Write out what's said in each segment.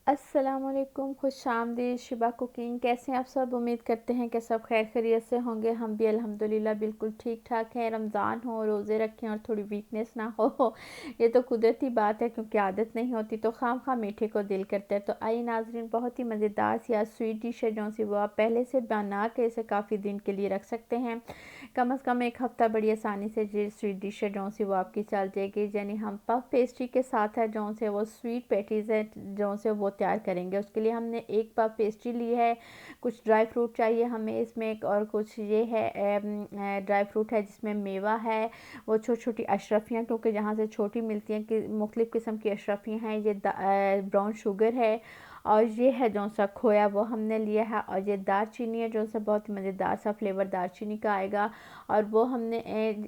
अस्सलामुअलैकुम, खुशामदीद। Shiba cooking. कैसे हैं आप सब? उम्मीद करते हैं कि सब खैर खैरियत से होंगे। हम भी अल्हम्दुलिल्लाह बिल्कुल ठीक ठाक हैं। रमज़ान हो, रोज़े रखें और थोड़ी वीकनेस ना हो ये तो कुदरती बात है, क्योंकि आदत नहीं होती तो खाम खा मीठे को दिल करता है। तो आइए नाज़रीन, बहुत ही मज़ेदार सी आज स्वीट डिश है जो सी वो आप पहले से बना के इसे काफ़ी दिन के लिए रख सकते हैं। कम से कम एक हफ़्ता बड़ी आसानी से ये स्वीट डिश है जो सी वो आपकी चल जाएगी। यानी हम पफ पेस्ट्री के साथ है जो से वो स्वीट पैटीज़ है जो से वो तैयार करेंगे। उसके लिए हमने एक पफ पेस्ट्री ली है, कुछ ड्राई फ्रूट चाहिए हमें इसमें, और कुछ ये है ड्राई फ्रूट है जिसमें मेवा है, वो छोटी छोटी अशरफियाँ, क्योंकि जहाँ से छोटी मिलती हैं कि मुख्तलिफ़ किस्म की अशरफियाँ हैं। ये ब्राउन शुगर है, और ये है जो सा खोया वो हमने लिया है, और ये दारचीनी है जो सा बहुत ही मज़ेदार सा फ्लेवर दारचीनी का आएगा। और वो हमने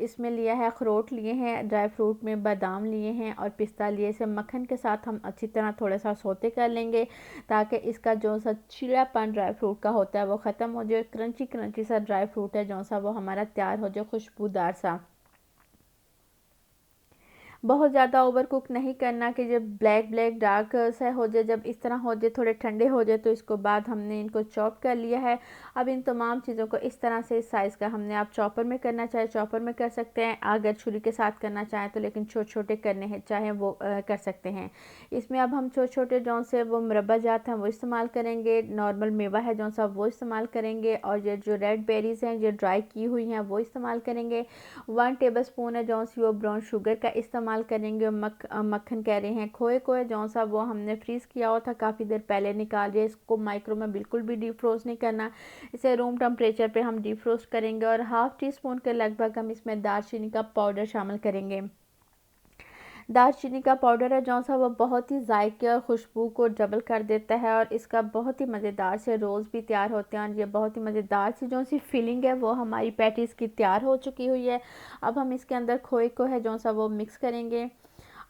इसमें लिया है, अखरोट लिए हैं, ड्राई फ्रूट में बादाम लिए हैं और पिस्ता लिए। इसे मक्खन के साथ हम अच्छी तरह थोड़ा सा सोते कर लेंगे, ताकि इसका जो सा चिड़ापन ड्राई फ्रूट का होता है वो ख़त्म हो जाए। क्रंची क्रंची सा ड्राई फ्रूट है जो सा वो हमारा तैयार हो जाए, खुशबूदार सा। बहुत ज़्यादा ओवर कुक नहीं करना कि जब ब्लैक ब्लैक डार्क सा हो जाए, जब इस तरह हो जाए, थोड़े ठंडे हो जाए, तो इसको बाद हमने इनको चॉप कर लिया है। अब इन तमाम चीज़ों को इस तरह से, इस साइज़ का हमने, आप चॉपर में करना चाहे चॉपर में कर सकते हैं, अगर छुरी के साथ करना चाहें तो, लेकिन छोटे छोटे करने हैं चाहे वो कर सकते हैं। इसमें अब हम छोटे छोटे जौन से वो मुरब्बा जात हैं वो इस्तेमाल करेंगे, नॉर्मल मेवा है जौन सा वो इस्तेमाल करेंगे, और ये जो रेड बेरीज़ हैं जो ड्राई की हुई हैं वो इस्तेमाल करेंगे। 1 टेबलस्पून है जौन सी वो ब्राउन शुगर का इस्तेमाल करेंगे। मक्खन कह रहे हैं, खोए को है जौन सा वो हमने फ्रीज़ किया हुआ था काफ़ी देर पहले, निकाल लिया। इसको माइक्रो में बिल्कुल भी डीप फ्रोस्ट नहीं करना, इसे रूम टेम्परेचर पे हम डीप फ्रोस्ट करेंगे। और हाफ़ टी स्पून के लगभग हम इसमें दालचीनी का पाउडर शामिल करेंगे। दालचीनी का पाउडर है जौन सा वो बहुत ही जायके और खुशबू को डबल कर देता है, और इसका बहुत ही मज़ेदार से रोल्स भी तैयार होते हैं। और ये बहुत ही मज़ेदार सी जो सी फीलिंग है वो हमारी पैटीज़ की तैयार हो चुकी हुई है। अब हम इसके अंदर खोए को है जौन सा वो मिक्स करेंगे।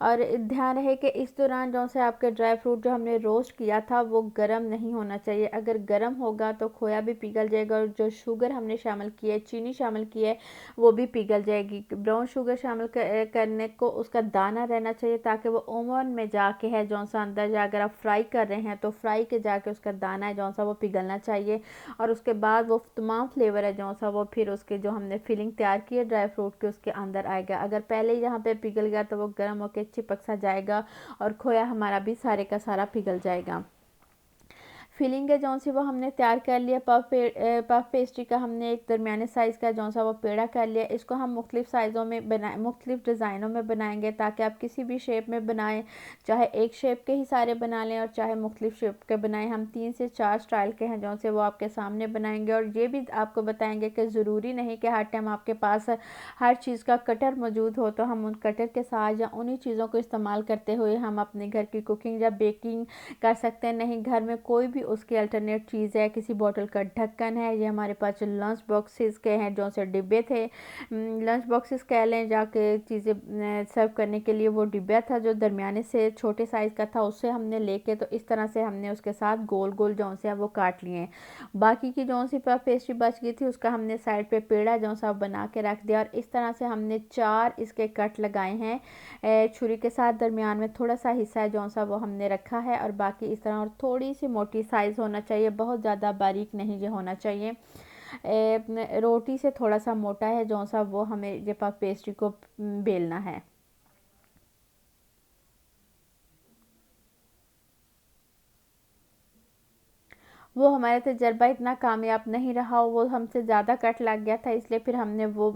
और ध्यान रहे कि इस दौरान जो से आपके ड्राई फ्रूट जो हमने रोस्ट किया था वो गर्म नहीं होना चाहिए। अगर गर्म होगा तो खोया भी पिघल जाएगा, और जो शुगर हमने शामिल की है, चीनी शामिल की है, वो भी पिघल जाएगी। ब्राउन शुगर शामिल करने को उसका दाना रहना चाहिए, ताकि वो ओवन में जाके है जौन सा अंदर जा, अगर आप फ्राई कर रहे हैं तो फ्राई के जाके उसका दाना है जौन सा वो पिघलना चाहिए। और उसके बाद वो तमाम फ्लेवर है जौन सा वो फिर उसके जो हमने फिलिंग तैयार की है ड्राई फ्रूट के, उसके अंदर आएगा। अगर पहले यहाँ पे पिघल गया तो वो गर्म होकर चिपक सा जाएगा, और खोया हमारा भी सारे का सारा पिघल जाएगा। फिलिंग है जौन सी वो हमने तैयार कर लिया। पफ पेस्ट्री का हमने एक दरमियाने साइज़ का जौन सा वो पेड़ा कर लिया। इसको हम मुख्तलिफ़ साइज़ों में बनाए, मुख्तलिफ़ डिज़ाइनों में बनाएंगे, ताकि आप किसी भी शेप में बनाएं, चाहे एक शेप के ही सारे बना लें और चाहे मुख्तलिफ़ शेप के बनाएं। हम 3 से 4 स्टाइल के हैं जौन से वो आपके सामने बनाएंगे, और ये भी आपको बताएंगे कि ज़रूरी नहीं कि हर टाइम आपके पास हर चीज़ का कटर मौजूद हो, तो हम उन कटर के साथ या उन्हीं चीज़ों को इस्तेमाल करते हुए हम अपने घर की कुकिंग या बेकिंग कर सकते हैं। नहीं, घर में कोई भी उसकी अल्टरनेट चीज़ है, किसी बोतल का ढक्कन है, ये हमारे पास जो लंच बॉक्सेस के हैं जो से डिब्बे थे, लंच बॉक्सेस कह लें, जाके चीज़ें सर्व करने के लिए वो डिब्बा था जो दरमियाने से छोटे साइज़ का था, उससे हमने लेके तो इस तरह से हमने उसके साथ गोल गोल जौन से वो काट लिए हैं। बाकी की जौन सी पेस्ट्री बच गई थी उसका हमने साइड पे पेड़ा जौन सा बना के रख दिया, और इस तरह से हमने 4 इसके कट लगाए हैं छुरी के साथ। दरमियान में थोड़ा सा हिस्सा है जौन सा वो हमने रखा है, और बाकी इस तरह, और थोड़ी सी मोटी साइज़ होना चाहिए, बहुत ज़्यादा बारीक नहीं ये होना चाहिए। रोटी से थोड़ा सा मोटा है जौन सा वो हमें ये पफ पेस्ट्री को बेलना है। वो हमारा तजर्बा इतना कामयाब नहीं रहा, वो हमसे ज़्यादा कट लग गया था, इसलिए फिर हमने वो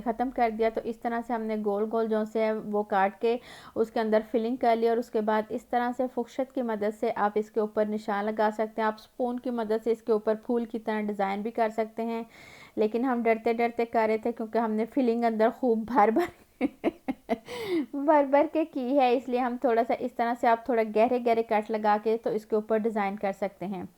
ख़त्म कर दिया। तो इस तरह से हमने गोल गोल जो से है वो काट के उसके अंदर फिलिंग कर लिया, और उसके बाद इस तरह से फुर्सत की मदद से आप इसके ऊपर निशान लगा सकते हैं। आप स्पून की मदद से इसके ऊपर फूल की तरह डिज़ाइन भी कर सकते हैं, लेकिन हम डरते डरते कर रहे थे क्योंकि हमने फिलिंग अंदर खूब भर भर भर भर के की है, इसलिए हम थोड़ा सा इस तरह से, आप थोड़ा गहरे गहरे कट लगा के तो इसके ऊपर डिज़ाइन कर सकते हैं।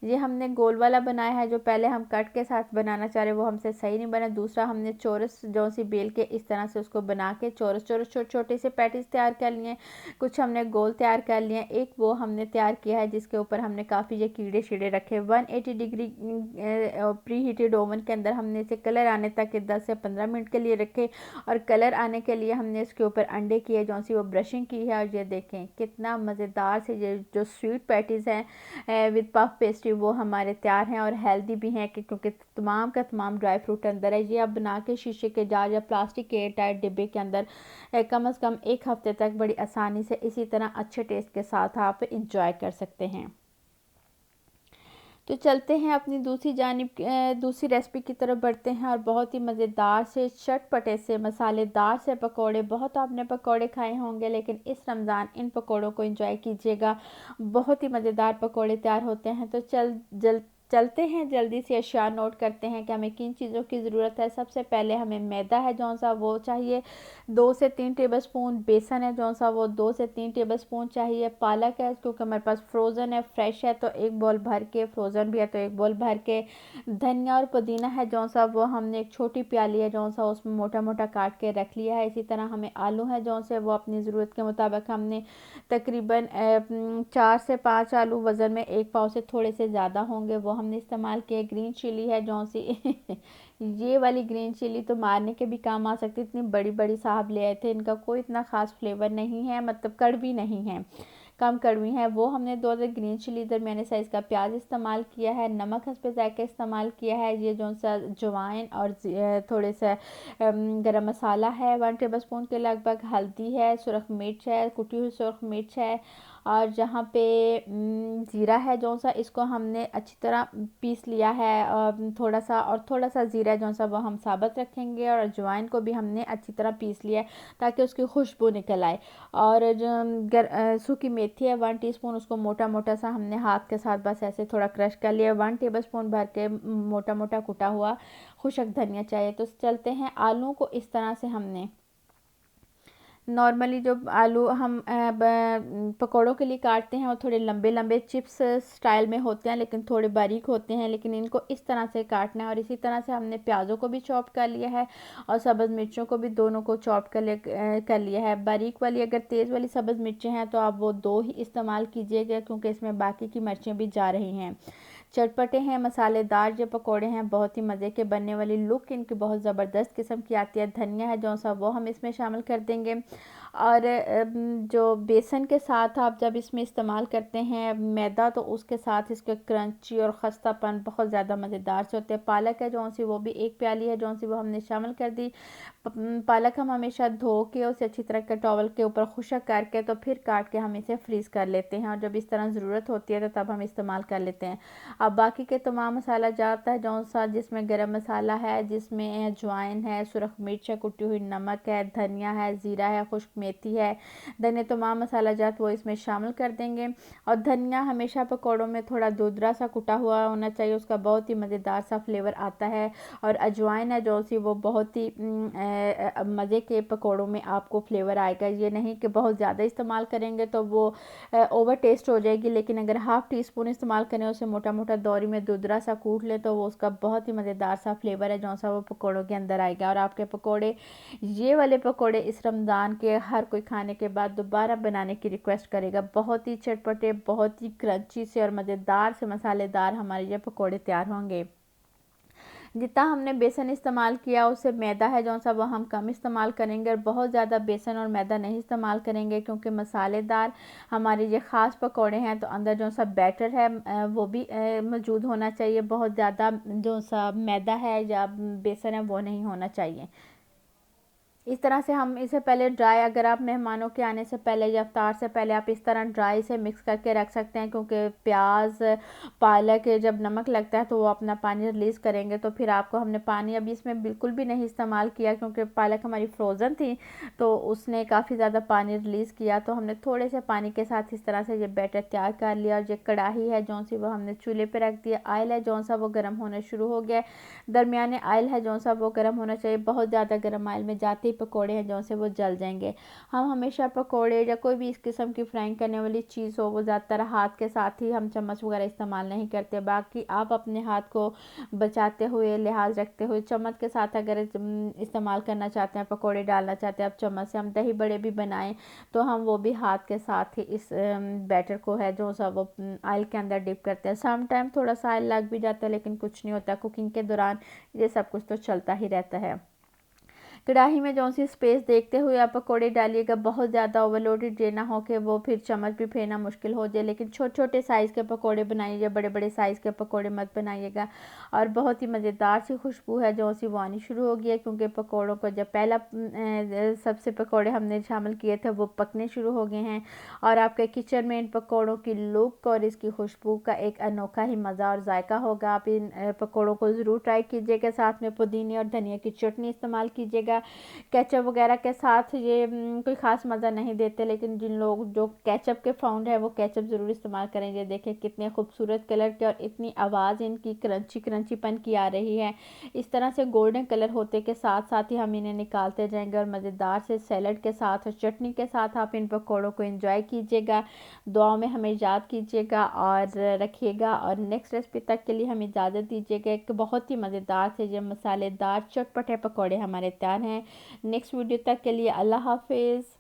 ये हमने गोल वाला बनाया है, जो पहले हम कट के साथ बनाना चाह रहे वो हमसे सही नहीं बना। दूसरा हमने चौरस जो सी बेल के इस तरह से उसको बना के चौरस चौरस छोटे छोटे से पैटीज तैयार कर लिए। कुछ हमने गोल तैयार कर लिए। एक वो हमने तैयार किया है जिसके ऊपर हमने काफ़ी ये कीड़े शीड़े रखे। 180 डिग्री प्री हीटेड ओवन के अंदर हमने इसे कलर आने तक के 10 से 15 मिनट के लिए रखे। और कलर आने के लिए हमने इसके ऊपर अंडे किए, जो सी वो ब्रशिंग की है। और ये देखें कितना मज़ेदार से ये जो स्वीट पैटीज़ हैं विद पफ पेस्ट्री वो हमारे तैयार हैं और हेल्दी भी हैं क्योंकि तमाम का तमाम ड्राई फ्रूट अंदर है। ये आप बना के शीशे के जार या प्लास्टिक के टाइट डिब्बे के अंदर कम से कम 1 हफ्ते तक बड़ी आसानी से इसी तरह अच्छे टेस्ट के साथ आप इंजॉय कर सकते हैं। तो चलते हैं अपनी दूसरी रेसिपी की तरफ बढ़ते हैं। और बहुत ही मज़ेदार से चटपटे से मसालेदार से पकोड़े, बहुत आपने पकोड़े खाए होंगे लेकिन इस रमज़ान इन पकोड़ों को एंजॉय कीजिएगा। बहुत ही मज़ेदार पकोड़े तैयार होते हैं। तो चलते हैं, जल्दी से अशिया नोट करते हैं कि हमें किन चीज़ों की ज़रूरत है। सबसे पहले हमें मैदा है जो सा वो चाहिए 2 से 3 टेबलस्पून। बेसन है जो सा वो 2 से 3 टेबलस्पून चाहिए। पालक है क्योंकि हमारे पास फ्रोज़न है, फ्रेश है तो 1 बॉल भर के, फ्रोज़न भी है तो 1 बॉल भर के। धनिया और पुदीना है जो सा वो हमने एक छोटी प्याली है जो सा उसमें मोटा मोटा काट के रख लिया है। इसी तरह हमें आलू है जो से वो अपनी ज़रूरत के मुताबिक हमने तकरीबन 4 से 5 आलू वज़न में 1 पाव से थोड़े से ज़्यादा होंगे वो हमने इस्तेमाल किए। ग्रीन चिली है जो सी ये वाली ग्रीन चिली तो मारने के भी काम आ सकती। इतनी बड़ी बड़ी साहब ले आए थे, इनका कोई इतना ख़ास फ्लेवर नहीं है, मतलब कड़वी नहीं है, कम कड़वी है। वो हमने 2 ग्रीन चिली दरमियाने साइज़ का प्याज इस्तेमाल किया है। नमक हस्बे ज़ायक़ा इस्तेमाल किया है। ये जो सा जवाइन और थोड़े सा गरम मसाला है 1 टेबलस्पून के लगभग। हल्दी है, सुरख मिर्च है, कुटी हुई सुरख मिर्च है। और जहाँ पे ज़ीरा है जो सा इसको हमने अच्छी तरह पीस लिया है थोड़ा सा ज़ीरा जो सा वो हम साबित रखेंगे। और अजवाइन को भी हमने अच्छी तरह पीस लिया है ताकि उसकी खुशबू निकल आए। और जो सूखी मेथी है 1 टीस्पून, उसको मोटा मोटा सा हमने हाथ के साथ बस ऐसे थोड़ा क्रश कर लिया। 1 टेबलस्पून भर के मोटा मोटा कुटा हुआ खुशक धनिया चाहिए। तो चलते हैं, आलू को इस तरह से हमने नॉर्मली जो आलू हम पकौड़ों के लिए काटते हैं वो थोड़े लंबे लंबे चिप्स स्टाइल में होते हैं लेकिन थोड़े बारीक होते हैं, लेकिन इनको इस तरह से काटना है। और इसी तरह से हमने प्याज़ों को भी चॉप कर लिया है और सब्ज़ मिर्चों को भी दोनों को चॉप कर लिया है। बारीक वाली अगर तेज़ वाली सब्ज़ मिर्चें हैं तो आप वो 2 ही इस्तेमाल कीजिएगा क्योंकि इसमें बाकी की मिर्चें भी जा रही हैं। चटपटे हैं, मसालेदार जो पकोड़े हैं, बहुत ही मज़े के बनने वाली, लुक इनकी बहुत ज़बरदस्त किस्म की आती है। धनिया है जो सा वो हम इसमें शामिल कर देंगे। और जो बेसन के साथ आप जब इसमें इस्तेमाल करते हैं मैदा तो उसके साथ इसके क्रंची और खस्तापन बहुत ज़्यादा मज़ेदार से होते हैं। पालक है जो सी वो भी 1 प्याली है जो सी वो हमने शामिल कर दी। पालक हम हमेशा धो के उसे अच्छी तरह के टॉवल के ऊपर खुशक करके तो फिर काट के हम इसे फ्रीज़ कर लेते हैं और जब इस तरह ज़रूरत होती है तो तब हम इस्तेमाल कर लेते हैं। अब बाकी के तमाम मसाला जाता है जो सा जिसमें गरम मसाला है, जिसमें अजवाइन है, सुरख मिर्च है, कुटी हुई नमक है, धनिया है, ज़ीरा है, खुश्क मेथी है, धनिया, तमाम मसाला जात वो इसमें शामिल कर देंगे। और धनिया हमेशा पकौड़ों में थोड़ा दुदरा सा कुटा हुआ होना चाहिए, उसका बहुत ही मज़ेदार सा फ्लेवर आता है। और अजवाइन है जो सी वो बहुत ही मज़े के पकौड़ों में आपको फ्लेवर आएगा। ये नहीं कि बहुत ज़्यादा इस्तेमाल करेंगे तो वो ओवर टेस्ट हो जाएगी, लेकिन अगर हाफ़ टी स्पून इस्तेमाल करें, उसे मोटा मोटा दौरी में दुदरा सा कूट ले तो वो उसका बहुत ही मज़ेदार सा फ्लेवर है जो सा वो पकौड़ों के अंदर आएगा। और आपके पकौड़े, ये वाले पकौड़े इस रमज़ान के हर कोई खाने के बाद दोबारा बनाने की रिक्वेस्ट करेगा। बहुत ही चटपटे, बहुत ही क्रंची से और मज़ेदार से मसालेदार हमारे ये पकौड़े तैयार होंगे। जितना हमने बेसन इस्तेमाल किया उससे मैदा है जो सा वो हम कम इस्तेमाल करेंगे और बहुत ज़्यादा बेसन और मैदा नहीं इस्तेमाल करेंगे क्योंकि मसालेदार हमारे ये ख़ास पकौड़े हैं तो अंदर जो सा बैटर है वो भी मौजूद होना चाहिए। बहुत ज़्यादा जो सा मैदा है या बेसन है वो नहीं होना चाहिए। इस तरह से हम इसे पहले ड्राई, अगर आप मेहमानों के आने से पहले या इफ्तार से पहले आप इस तरह ड्राई से मिक्स करके रख सकते हैं क्योंकि प्याज पालक जब नमक लगता है तो वो अपना पानी रिलीज़ करेंगे। तो फिर आपको हमने पानी अभी इसमें बिल्कुल भी नहीं इस्तेमाल किया क्योंकि पालक हमारी फ्रोज़न थी तो उसने काफ़ी ज़्यादा पानी रिलीज़ किया। तो हमने थोड़े से पानी के साथ इस तरह से ये बैटर तैयार कर लिया। और ये कढ़ाई है जो सी वो हमने चूल्हे पर रख दिया। आयल है जो सा वो गर्म होना शुरू हो गया। दरमियाने आयल है जो सा वो गर्म होना चाहिए। बहुत ज़्यादा गर्म आयल में जाते पकोड़े हैं जो से वो जल जाएंगे। हम हमेशा पकोड़े या कोई भी इस किस्म की फ्राइंग करने वाली चीज़ हो वो ज़्यादातर हाथ के साथ ही, हम चम्मच वगैरह इस्तेमाल नहीं करते। बाकी आप अपने हाथ को बचाते हुए, लिहाज रखते हुए चम्मच के साथ अगर इस्तेमाल करना चाहते हैं, पकोड़े डालना चाहते हैं आप चम्मच से, हम दही बड़े भी बनाएं तो हम वो भी हाथ के साथ ही इस बैटर को है जो सा वो ऑयल के अंदर डिप करते हैं। सम टाइम थोड़ा सा ऑयल लग भी जाता है लेकिन कुछ नहीं होता, कुकिंग के दौरान ये सब कुछ तो चलता ही रहता है। कढ़ाई में जो सी स्पेस देखते हुए आप पकोड़े डालिएगा, बहुत ज़्यादा ओवरलोडेड ये ना हो कि वो फिर चम्मच भी फेरना मुश्किल हो जाए। लेकिन छोटे छोटे साइज़ के पकोड़े बनाइएगा, बड़े बड़े साइज़ के पकोड़े मत बनाइएगा। और बहुत ही मज़ेदार सी खुशबू है जो सी वो आनी शुरू हो गई है, क्योंकि पकोड़ों को जब पहला सबसे पकोड़े हमने शामिल किए थे वो पकने शुरू हो गए हैं। और आपके किचन में इन पकोड़ों की लुक और इसकी खुशबू का एक अनोखा ही मज़ा और जायका होगा। आप इन पकोड़ों को ज़रूर ट्राई कीजिएगा। साथ में पुदीने और धनिया की चटनी इस्तेमाल कीजिएगा। केचप वगैरह के साथ ये कोई ख़ास मज़ा नहीं देते, लेकिन जिन लोग जो केचप के फाउंड है वो केचप ज़रूर इस्तेमाल करेंगे। देखें कितने खूबसूरत कलर के और इतनी आवाज़ इनकी क्रंची क्रंचीपन की आ रही है। इस तरह से गोल्डन कलर होते के साथ साथ ही हम इन्हें निकालते जाएंगे और मज़ेदार से सैलड के साथ और चटनी के साथ आप इन पकौड़ों को एंजॉय कीजिएगा। दुआओं में हमें याद कीजिएगा और रखिएगा। और नेक्स्ट रेसिपी तक के लिए हमें इजाज़त दीजिएगा। एक बहुत ही मज़ेदार से जो मसालेदार चटपटे पकौड़े हमारे तैयार हैं। नेक्स्ट वीडियो तक के लिए अल्लाह हाफिज़।